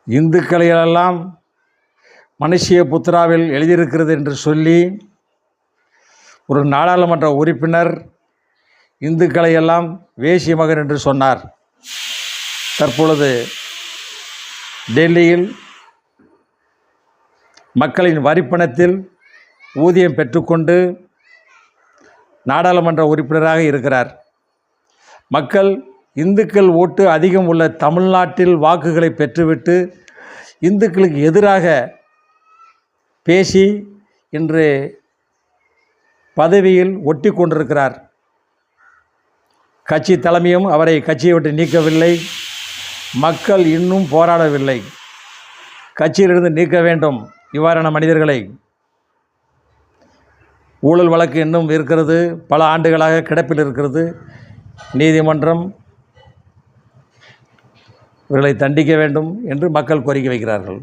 இந்துக்களையெல்லாம் மனுஷிய புத்திராவில் எழுதியிருக்கிறது என்று சொல்லி ஒரு நாடாளுமன்ற உறுப்பினர் இந்துக்களையெல்லாம் வேசி மகன் என்று சொன்னார். தற்பொழுது டெல்லியில் மக்களின் வரிப்பணத்தில் ஊதியம் பெற்றுக்கொண்டு நாடாளுமன்ற உறுப்பினராக இருக்கிறார். மக்கள் இந்துக்கள் ஓட்டு அதிகம் உள்ள தமிழ்நாட்டில் வாக்குகளை பெற்றுவிட்டு இந்துக்களுக்கு எதிராக பேசி இன்று பதவியில் ஒட்டி கொண்டிருக்கிறார். கட்சி தலைமையும் அவரை கட்சியை விட்டு நீக்கவில்லை. மக்கள் இன்னும் போராடவில்லை. கட்சியிலிருந்து நீக்க வேண்டும் இவ்வாறான மனிதர்களை. ஊழல் வழக்கு இன்னும் இருக்கிறது, பல ஆண்டுகளாக கிடப்பில் இருக்கிறது. நீதிமன்றம் இவர்களை தண்டிக்க வேண்டும் என்று மக்கள் கோரிக்கை வைக்கிறார்கள்.